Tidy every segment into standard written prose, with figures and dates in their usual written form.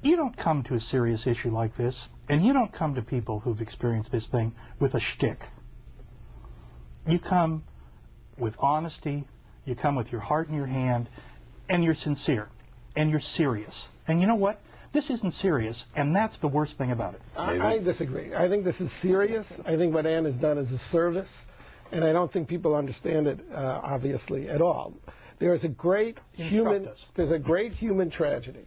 You don't come to a serious issue like this, and you don't come to people who've experienced this thing with a shtick. You come with honesty, you come with your heart in your hand, and you're sincere, and you're serious. And you know what? This isn't serious, and that's the worst thing about it. I disagree. I think this is serious. I think what Ann has done is a service, and I don't think people understand it, obviously, at all. There's a great human tragedy.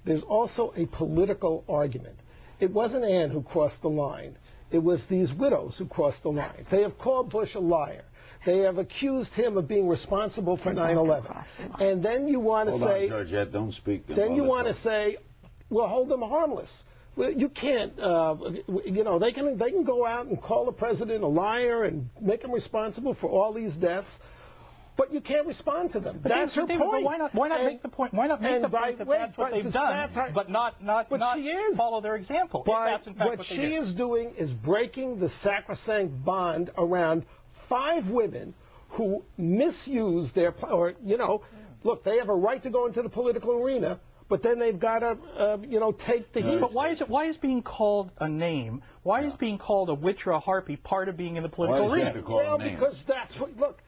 There's also a political argument. It wasn't Ann who crossed the line. It was these widows who crossed the line. They have called Bush a liar. They have accused him of being responsible for 9/11. And then you want to say... Hold on, Georgette, don't speak. Then you want to say, well, hold them harmless. Well, you can't, you know, they can go out and call the president a liar and make him responsible for all these deaths, but you can't respond to them. But that's her point. But why not make the point? Why not make the point that that's what they've done, but not follow their example? But what she is doing is breaking the sacrosanct bond around 5 women who misuse their, or, you know, look, they have a right to go into the political arena, but then they've got to, you know, take the heat. But why is being called a name, why is being called a witch or a harpy part of being in the political arena? Well, because that's what, look,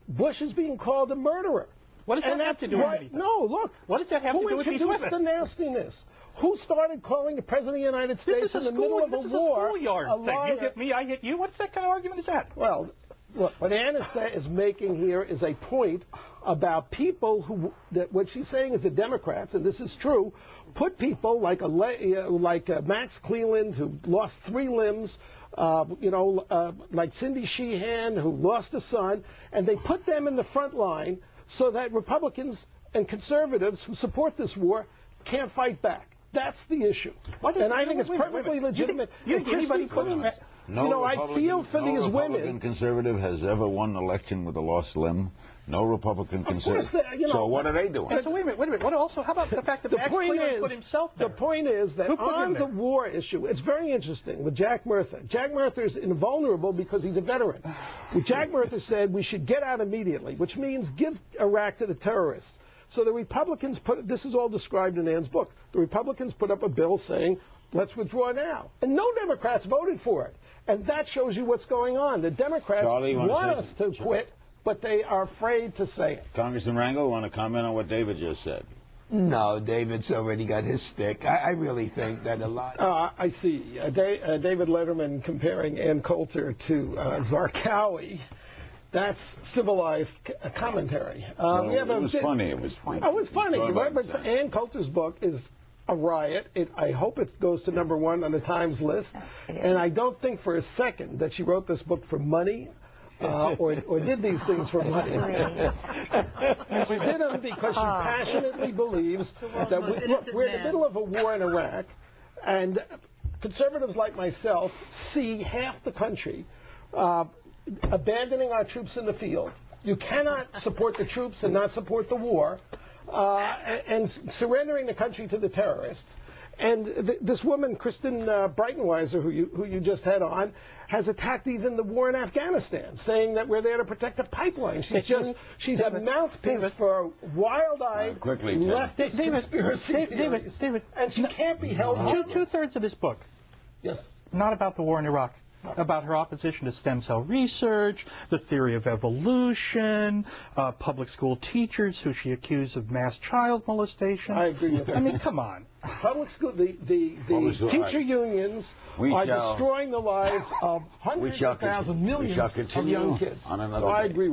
Bush is being called a murderer. What does that have to do with anything? No, look. What does that have to do with these women? Who introduced the nastiness? Who started calling the President of the United States in the middle of a war? This is a schoolyard thing. You hit me, I hit you. What kind of argument is that? Well, look, what Ann is making here is a point about people who, that what she's saying is the Democrats, and this is true, put people like Max Cleland, who lost 3 limbs, you know, like Cindy Sheehan, who lost a son, and they put them in the front line so that Republicans and conservatives who support this war can't fight back. That's the issue. And I think it's perfectly legitimate. I feel for these women. No Republican conservative has ever won an election with a lost limb. No Republican conservative. So what are they doing? So wait a minute. What also? How about the fact that Max Cleland put himself there? The point is that on the war issue, it's very interesting with Jack Murtha. Jack Murtha is invulnerable because he's a veteran. Jack Murtha said we should get out immediately, which means give Iraq to the terrorists. So the Republicans this is all described in Ann's book. The Republicans put up a bill saying, let's withdraw now. And no Democrats voted for it. And that shows you what's going on. The Democrats want us to quit, but they are afraid to say it. Congressman Rangel, want to comment on what David just said? No, David's already got his stick. I really think that a lot... I see. David Letterman comparing Ann Coulter to Zarqawi. That's civilized commentary. It was funny. It was funny. It was funny. But Ann Coulter's book is a riot. I hope it goes to #1 on the Times list. And I don't think for a second that she wrote this book for money or did these things for money. She did them because she passionately believes that we're in the middle of a war in Iraq, and conservatives like myself see half the country abandoning our troops in the field. You cannot support the troops and not support the war, and surrendering the country to the terrorists. And this woman, Kristen Breitenweiser, who you just had on, has attacked even the war in Afghanistan, saying that we're there to protect the pipeline. She's a mouthpiece for wild-eyed leftist conspiracy theories. David, and she can't be held. 2/3 of this book. Yes. Not about the war in Iraq. About her opposition to stem cell research, the theory of evolution, public school teachers who she accused of mass child molestation. I agree with that. I mean, come on. Public school, the teacher unions are destroying the lives of hundreds of thousands, millions of young kids. So I agree with